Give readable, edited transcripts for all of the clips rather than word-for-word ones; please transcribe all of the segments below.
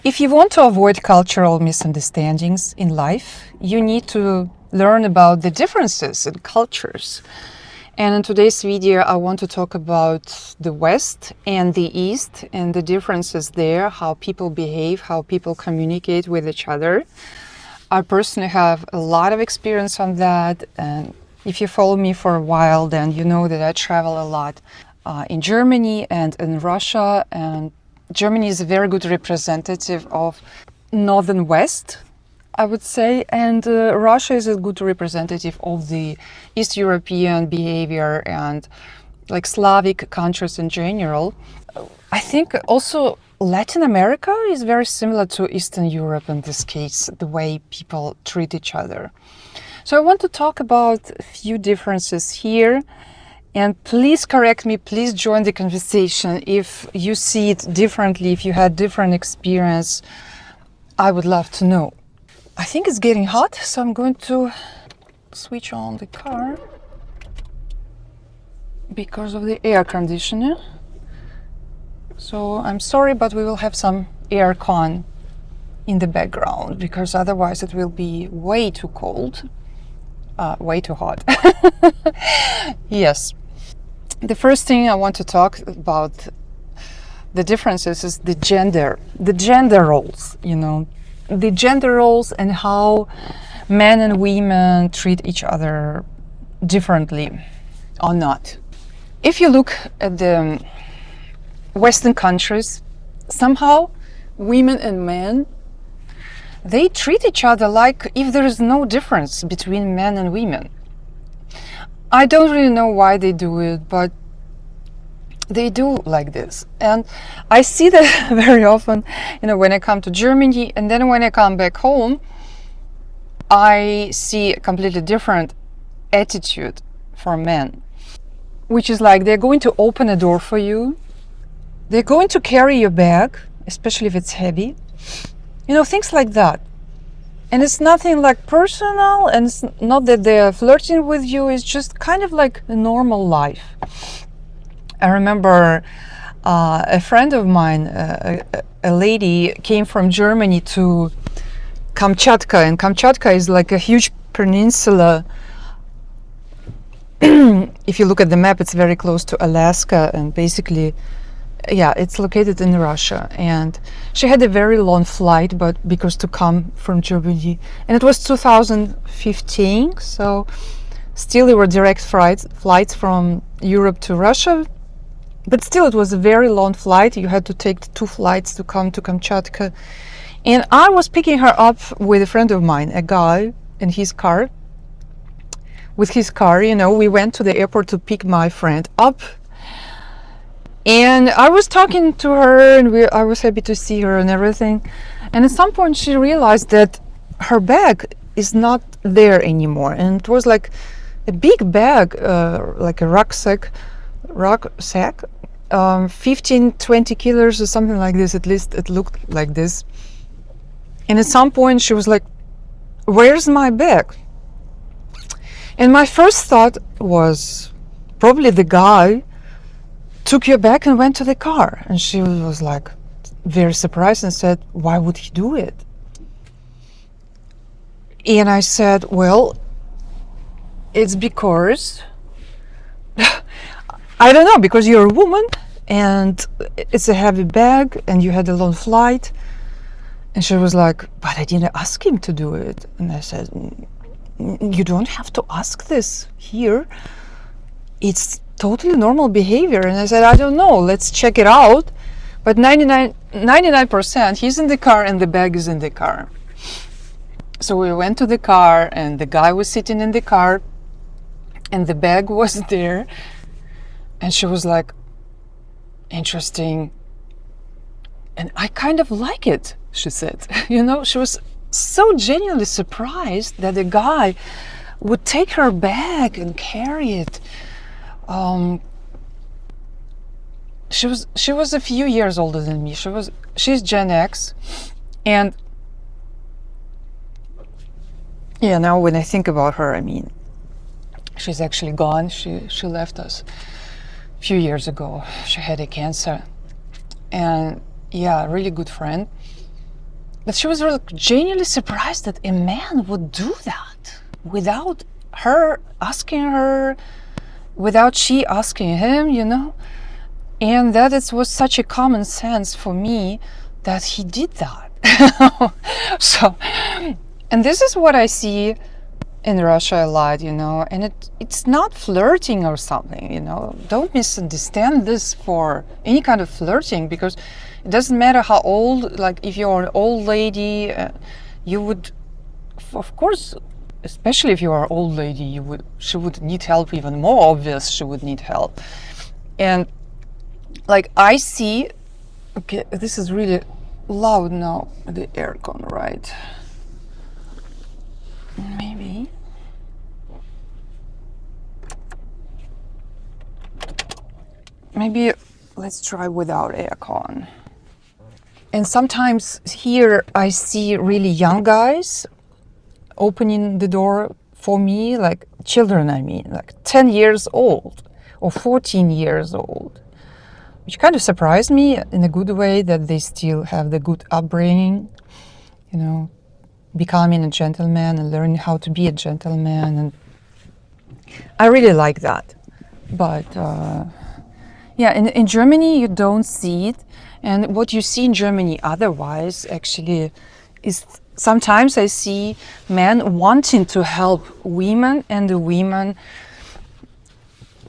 If you want to avoid cultural misunderstandings in life, you need to learn about the differences in cultures. And in today's video, I want to talk about the West and the East and the differences there, how people behave, how people communicate with each other. I personally have a lot of experience on that. And if you follow me for a while, then you know that I travel a lot in Germany and in Russia. And Germany is a very good representative of Northern West, I would say, and Russia is a good representative of the East European behavior and like Slavic countries in general. I think also Latin America is very similar to Eastern Europe in this case, the way people treat each other. So I want to talk about a few differences here. And please correct me, please join the conversation if you see it differently, if you had different experience. I would love to know. I think it's getting hot, so I'm going to switch on the car because of the air conditioner. So I'm sorry, but we will have some air con in the background because otherwise it will be way too cold, way too hot. Yes. The first thing I want to talk about the differences is the gender roles, the gender roles and how men and women treat each other differently or not. If you look at the Western countries, somehow women and men, they treat each other like if there is no difference between men and women. I don't really know why they do it, but they do like this. And I see that very often, when I come to Germany, and then when I come back home, I see a completely different attitude for men, which is like they're going to open a door for you. They're going to carry your bag, especially if it's heavy, things like that. And it's nothing like personal, and it's not that they're flirting with you, it's just kind of like a normal life. I remember a friend of mine, a lady, came from Germany to Kamchatka, and Kamchatka is like a huge peninsula. If you look at the map, it's very close to Alaska, and basically it's located in Russia. And she had a very long flight, but because to come from Germany, and it was 2015, so still there were direct flights from Europe to Russia, but still it was a very long flight. You had to take 2 flights to come to Kamchatka. And I was picking her up with a friend of mine, a guy, in his car. With his car, we went to the airport to pick my friend up. And I was talking to her, and I was happy to see her and everything. And at some point she realized that her bag is not there anymore. And it was like a big bag, like a rucksack, 15-20 kilos or something like this. At least it looked like this. And at some point she was like, "Where's my bag?" And my first thought was probably the guy took your bag and went to the car. And she was like very surprised and said, "Why would he do it?" And I said, "Well, it's because I don't know, because you're a woman and it's a heavy bag and you had a long flight." And she was like, "But I didn't ask him to do it." And I said, "You don't have to ask this here. It's totally normal behavior." And I said, "I don't know, let's check it out." But 99% he's in the car and the bag is in the car. So we went to the car and the guy was sitting in the car and the bag was there. And she was like, "Interesting. And I kind of like it," she said. She was so genuinely surprised that the guy would take her bag and carry it. She was a few years older than me. She's Gen X, and now when I think about her, I mean, she's actually gone. She left us a few years ago. She had a cancer, and really good friend. But she was really genuinely surprised that a man would do that without her asking her, without she asking him, you know. And that it was such a common sense for me that he did that. So, and this is what I see in Russia a lot, you know, and it's not flirting or something, you know. Don't misunderstand this for any kind of flirting, because it doesn't matter how old, like if you're an old lady, you would, of course, especially if you are an old lady, she would need help. Even more obvious, she would need help. And like I see, okay, this is really loud now, the aircon, right? Maybe let's try without aircon. And sometimes here I see really young guys opening the door for me, like children, I mean, like 10 years old or 14 years old, which kind of surprised me in a good way, that they still have the good upbringing, you know, becoming a gentleman and learning how to be a gentleman. And I really like that. But yeah, in Germany you don't see it. And what you see in Germany otherwise actually is sometimes I see men wanting to help women, and the women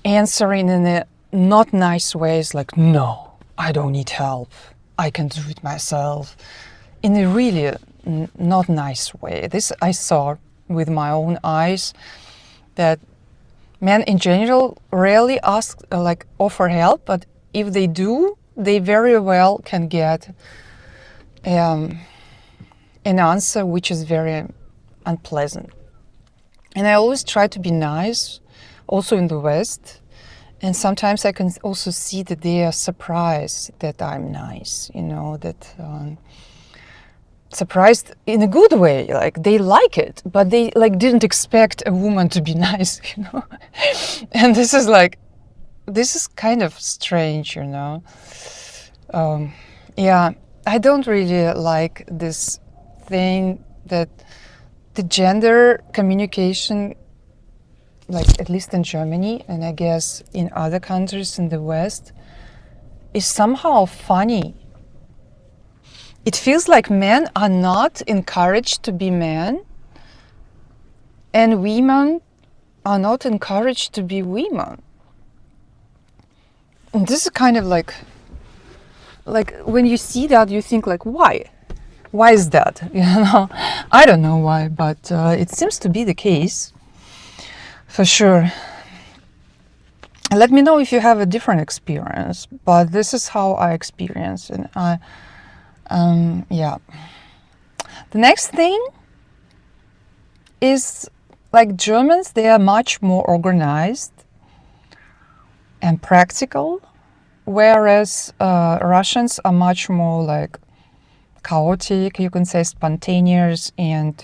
answering in a not nice ways, like, no, I don't need help, I can do it myself, in a really not nice way. This I saw with my own eyes, that men in general rarely ask, like offer help, but if they do, they very well can get an answer which is very unpleasant. And I always try to be nice, also in the West. And sometimes I can also see that they are surprised that I'm nice, you know, that surprised in a good way, like they like it, but they like didn't expect a woman to be nice, you know. And this is kind of strange, you know. Yeah, I don't really like this thing that the gender communication, like at least in Germany, and I guess in other countries in the West, is somehow funny. It feels like men are not encouraged to be men, and women are not encouraged to be women. And this is kind of like when you see that, you think like, why? Why is that? You know, I don't know why, but it seems to be the case, for sure. Let me know if you have a different experience, but this is how I experience it. Yeah. The next thing is, like Germans, they are much more organized and practical, whereas Russians are much more like chaotic, you can say spontaneous, and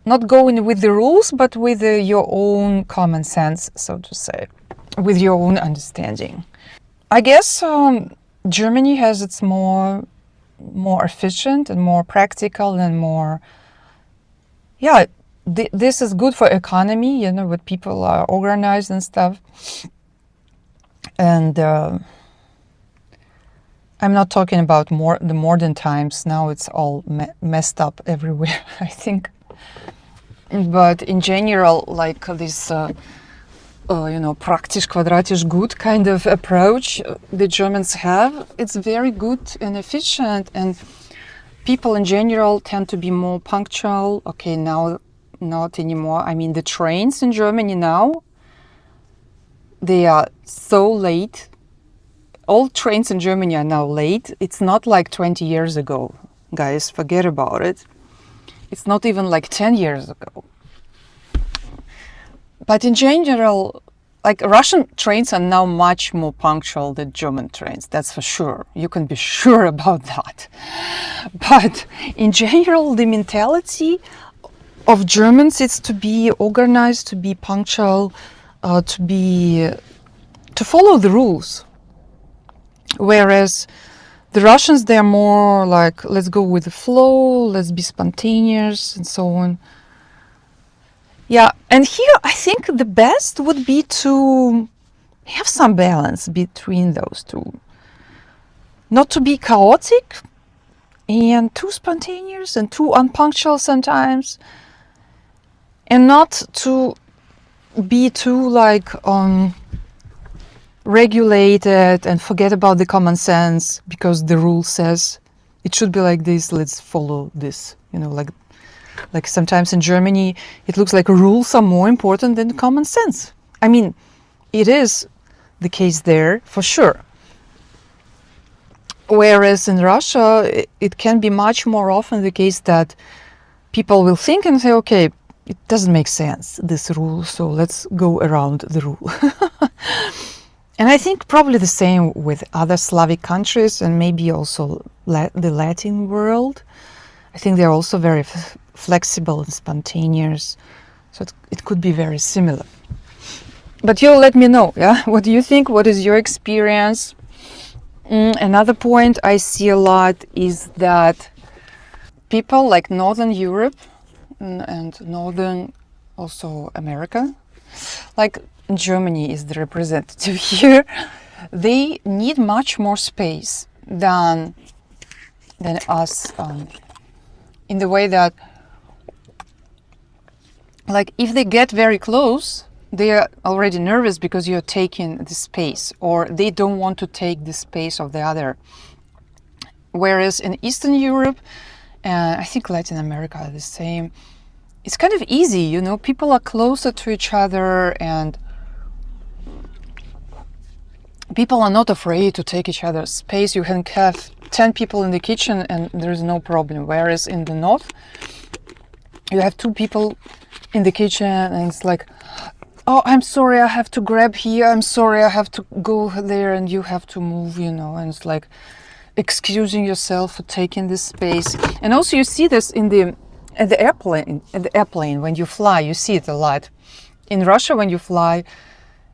not going with the rules, but with your own common sense, so to say, with your own understanding. I guess Germany has its more efficient and more practical and more, yeah, this is good for economy, you know, when people are organized and stuff. And I'm not talking about the modern times. Now it's all messed up everywhere, I think. But in general, like this, you know, praktisch, quadratisch, gut kind of approach the Germans have, it's very good and efficient. And people in general tend to be more punctual. Okay, now not anymore. I mean, the trains in Germany now, they are so late. All trains in Germany are now late. It's not like 20 years ago, guys, forget about it. It's not even like 10 years ago. But in general, like Russian trains are now much more punctual than German trains, that's for sure. You can be sure about that. But in general, the mentality of Germans is to be organized, to be punctual, to follow the rules. Whereas The Russians, they're more like, let's go with the flow, let's be spontaneous, and so on. Yeah, and here I think the best would be to have some balance between those two. Not to be chaotic and too spontaneous and too unpunctual sometimes, and not to be too like regulated and forget about the common sense because the rule says it should be like this, let's follow this. You know, like sometimes in Germany it looks like rules are more important than common sense. I mean, it is the case there for sure. Whereas in Russia, it can be much more often the case that people will think and say, okay, it doesn't make sense, this rule, so let's go around the rule. And I think probably the same with other Slavic countries and maybe also the Latin world. I think they're also very flexible and spontaneous, so it could be very similar. But you'll let me know, yeah? What do you think? What is your experience? Another point I see a lot is that people like Northern Europe and Northern also America, like Germany is the representative here, they need much more space than us, in the way that, like, if they get very close, they are already nervous because you're taking the space, or they don't want to take the space of the other. Whereas in Eastern Europe, and I think Latin America are the same, it's kind of easy, you know, people are closer to each other and people are not afraid to take each other's space. You can have 10 people in the kitchen and there's no problem. Whereas in the north, you have 2 people in the kitchen and it's like, oh, I'm sorry, I have to grab here. I'm sorry, I have to go there and you have to move, you know, and it's like excusing yourself for taking this space. And also you see this at the airplane when you fly, you see it a lot. In Russia, when you fly,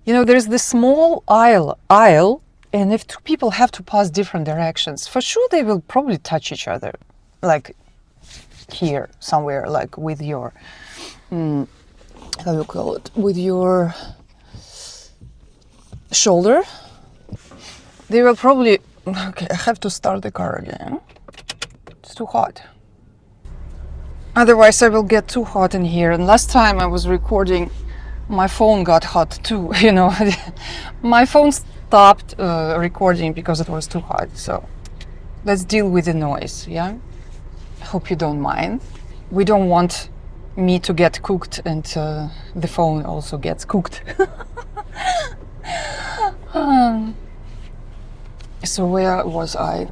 you know, there's this small aisle, and if 2 people have to pass different directions, for sure they will probably touch each other, like here somewhere, like with your, how you call it, with your shoulder. They will probably, okay, I have to start the car again. It's too hot. Otherwise I will get too hot in here. And last time I was recording, my phone got hot too, you know. My phone stopped recording because it was too hot. So let's deal with the noise, yeah? I hope you don't mind. We don't want me to get cooked and the phone also gets cooked. So where was I?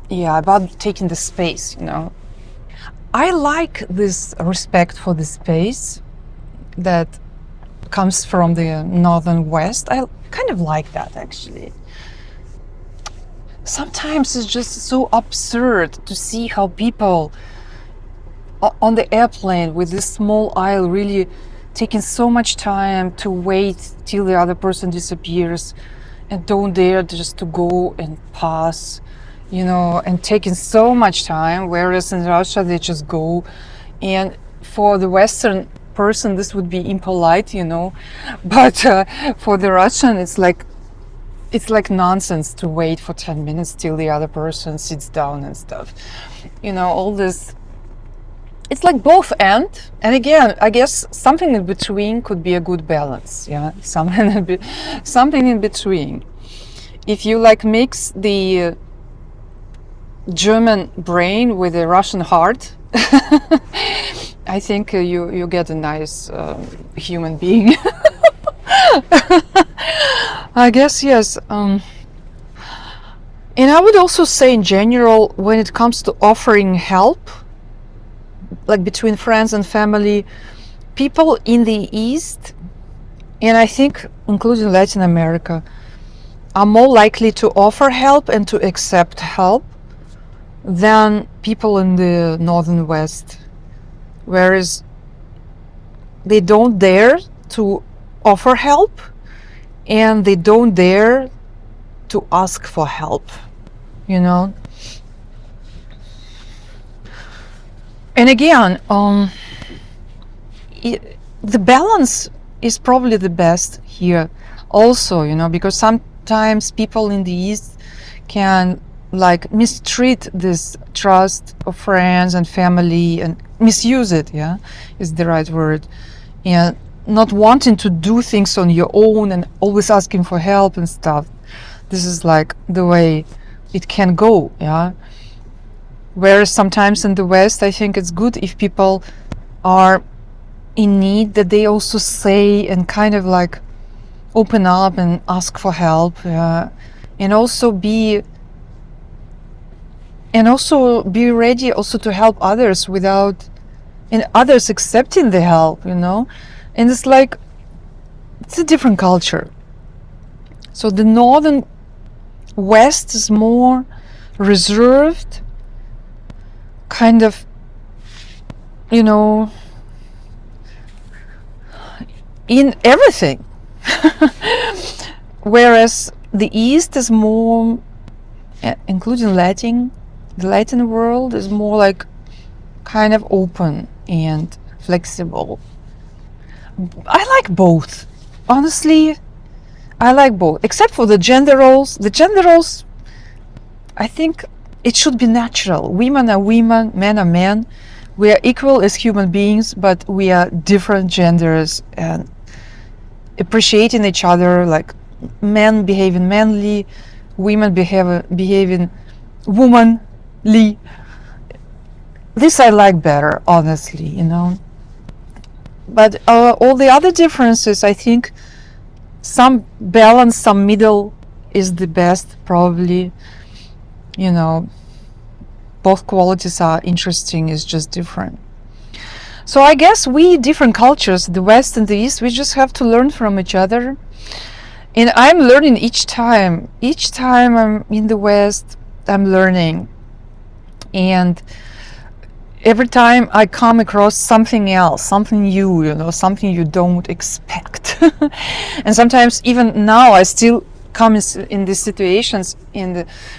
Yeah, about taking the space, you know. I like this respect for the space that comes from the northern west. I kind of like that, actually. Sometimes it's just so absurd to see how people on the airplane with this small aisle really taking so much time to wait till the other person disappears and don't dare just to go and pass, you know, and taking so much time, whereas in Russia they just go. And for the Western person this would be impolite, you know, but for the Russian it's like nonsense to wait for 10 minutes till the other person sits down and stuff, you know, all this. It's like both and again, I guess something in between could be a good balance, yeah, something in between. If you like mix the German brain with the Russian heart, I think you get a nice human being. I guess, yes. And I would also say in general, when it comes to offering help, like between friends and family, people in the East, and I think including Latin America, are more likely to offer help and to accept help than people in the Northern West. Whereas they don't dare to offer help and they don't dare to ask for help. you know. And again, the balance is probably the best here also, you know, because sometimes people in the East can like mistreat this trust of friends and family and misuse it, yeah, is the right word, and not wanting to do things on your own and always asking for help and stuff. This is like the way it can go, yeah. Whereas sometimes in the West, I think it's good if people are in need, that they also say and kind of like open up and ask for help, and also be ready also to help others without, and others accepting the help, you know. And it's like, it's a different culture. So the northern West is more reserved, kind of, you know, in everything. Whereas the East is more, including Latin, the Latin world is more like kind of open and flexible. I like both. Honestly, I like both, except for the gender roles. The gender roles, I think it should be natural. Women are women, men are men. We are equal as human beings, but we are different genders, and appreciating each other, like men behaving manly, women behaving womanly. This I like better, honestly, you know. But all the other differences, I think some balance, some middle is the best, probably, you know. Both qualities are interesting, it's just different. So I guess we, different cultures, the West and the East, we just have to learn from each other. And I'm learning each time. Each time I'm in the West, I'm learning. And every time I come across something else, something new, you know, something you don't expect. And sometimes even now I still come in these situations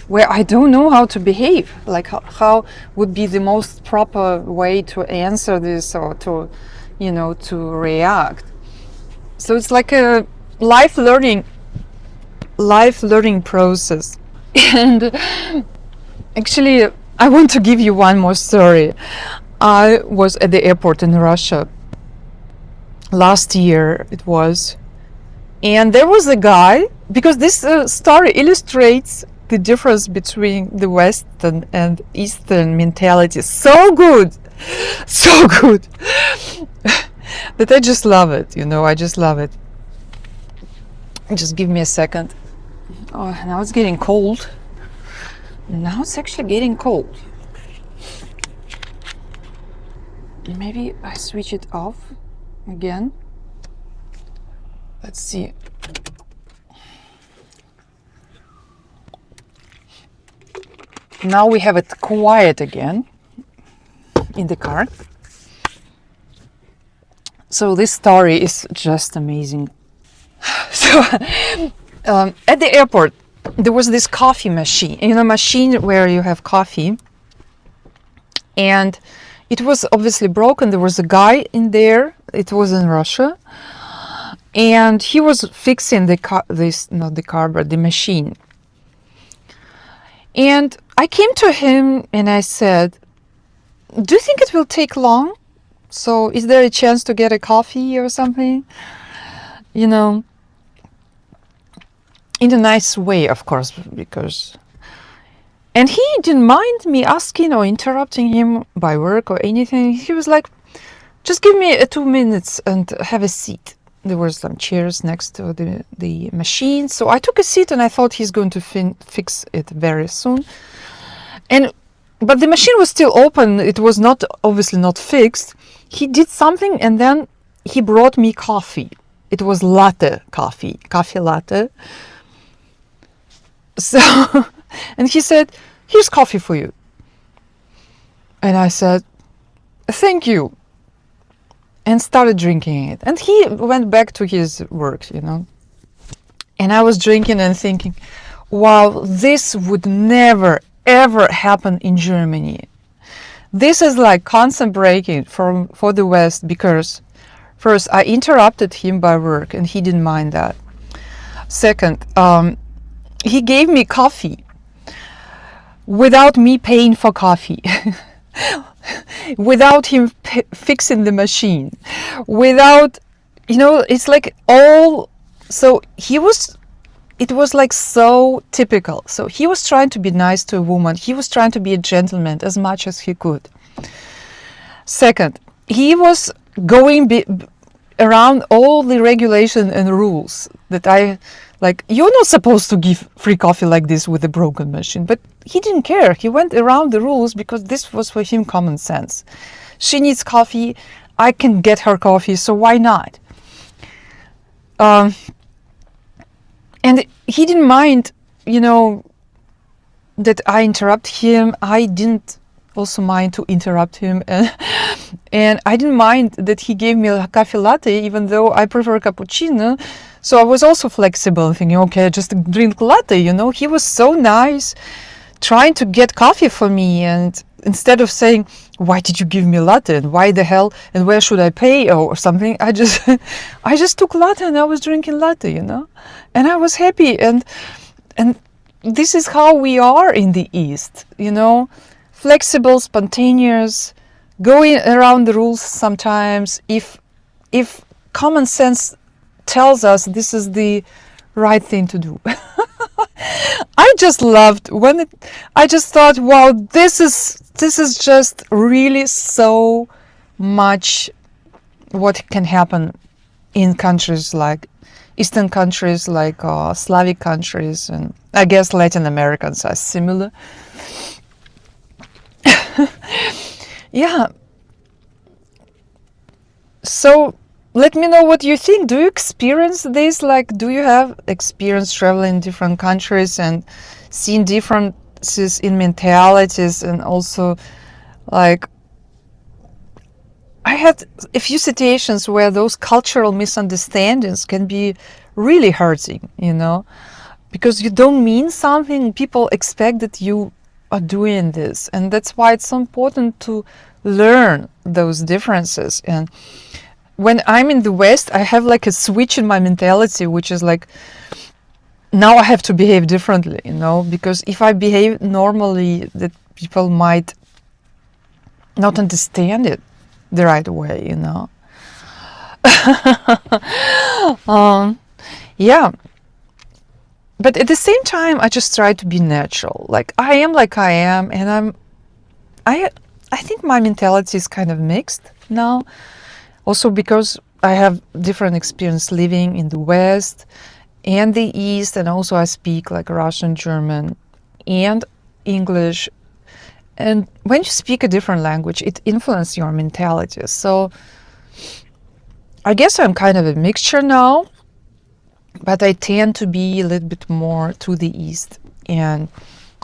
where I don't know how to behave, like how would be the most proper way to answer this, or to, you know, to react. So it's like a life learning process. And actually, I want to give you one more story. I was at the airport in Russia last year, it was, and there was a guy, because this story illustrates the difference between the Western and Eastern mentality so good, so good, that I just love it, you know, I just love it. Just give me a second. Oh, now it's getting cold. Now it's actually getting cold. Maybe I switch it off again. Let's see. Now we have it quiet again in the car. So this story is just amazing. So at the airport, there was this coffee machine, you know, machine where you have coffee, and it was obviously broken. There was a guy in there. It was in Russia, and he was fixing the machine. And I came to him and I said, "Do you think it will take long? So is there a chance to get a coffee or something?" You know, in a nice way, of course, because... And he didn't mind me asking or interrupting him by work or anything. He was like, "Just give me 2 minutes and have a seat." There were some chairs next to the machine. So I took a seat and I thought he's going to fix it very soon. But the machine was still open. It was obviously not fixed. He did something and then he brought me coffee. It was coffee latte. So, and he said, "Here's coffee for you." And I said, "Thank you," and started drinking it. And he went back to his work, you know. And I was drinking and thinking, wow, this would never ever happen in Germany. This is like constant breaking for the West, because first I interrupted him by work and he didn't mind that. Second, he gave me coffee without me paying for coffee, without him fixing the machine, without, it's like all. So it was like so typical. So he was trying to be nice to a woman. He was trying to be a gentleman as much as he could. Second, he was going around all the regulation and rules that you're not supposed to give free coffee like this with a broken machine. But he didn't care. He went around the rules because this was for him common sense. She needs coffee. I can get her coffee, so why not? And he didn't mind, that I interrupt him. I didn't also mind to interrupt him. And I didn't mind that he gave me a coffee latte, even though I prefer cappuccino. So I was also flexible, thinking, okay, just drink latte, He was so nice, trying to get coffee for me. And instead of saying, why did you give me latte? And why the hell? And where should I pay? Or something, I just took latte and I was drinking latte, And I was happy. And this is how we are in the East, flexible, spontaneous, going around the rules sometimes. If common sense tells us this is the right thing to do. I just loved I just thought, wow, this is just really so much what can happen in countries like Eastern countries, like Slavic countries, and I guess Latin Americans are similar. Yeah. So let me know what you think. Do you experience this? Do you have experience traveling in different countries and seeing differences in mentalities? And also, I had a few situations where those cultural misunderstandings can be really hurting, because you don't mean something. People expect that you are doing this. And that's why it's so important to learn those differences. And when I'm in the West, I have a switch in my mentality, which is now I have to behave differently, because if I behave normally, that people might not understand it the right way, Yeah. But at the same time, I just try to be natural. I am like I am, and I think my mentality is kind of mixed now. Also because I have different experience living in the West and the East, and also I speak Russian, German, and English. And when you speak a different language, it influences your mentality. So I guess I'm kind of a mixture now, but I tend to be a little bit more to the East. And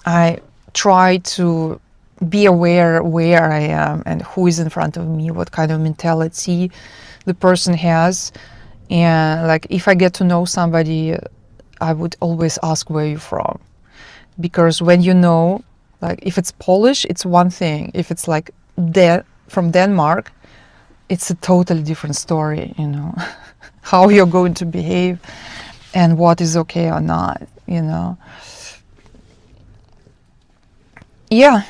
I try to be aware where I am and who is in front of me, what kind of mentality the person has. And if I get to know somebody, I would always ask where you're from. Because when if it's Polish, it's one thing. If it's from Denmark, it's a totally different story, how you're going to behave and what is okay or not, Yeah.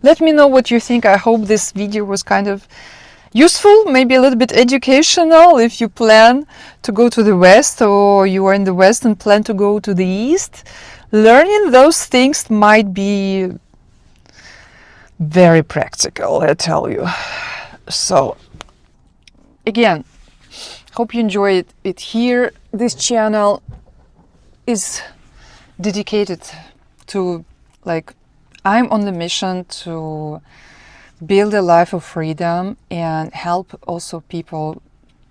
Let me know what you think. I hope this video was kind of useful, maybe a little bit educational if you plan to go to the West, or you are in the West and plan to go to the East. Learning those things might be very practical, I tell you. So, again, hope you enjoyed it here. This channel is dedicated to I'm on the mission to build a life of freedom and help also people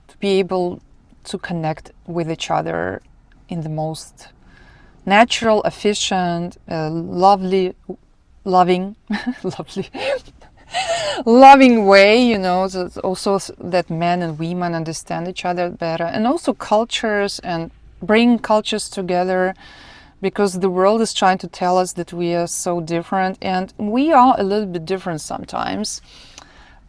to be able to connect with each other in the most natural, efficient, loving, loving way, so also that men and women understand each other better, and also cultures, and bring cultures together, because the world is trying to tell us that we are so different, and we are a little bit different sometimes.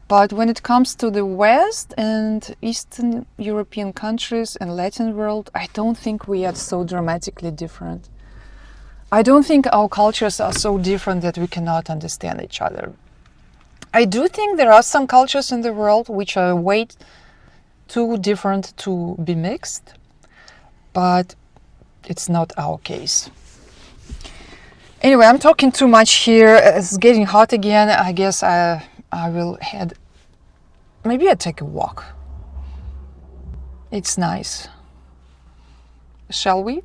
But when it comes to the West and Eastern European countries and Latin world, I don't think we are so dramatically different. I don't think our cultures are so different that we cannot understand each other. I do think there are some cultures in the world which are way too different to be mixed, but it's not our case. Anyway, I'm talking too much here. It's getting hot again. I guess I will head, maybe I take a walk. It's nice. Shall we?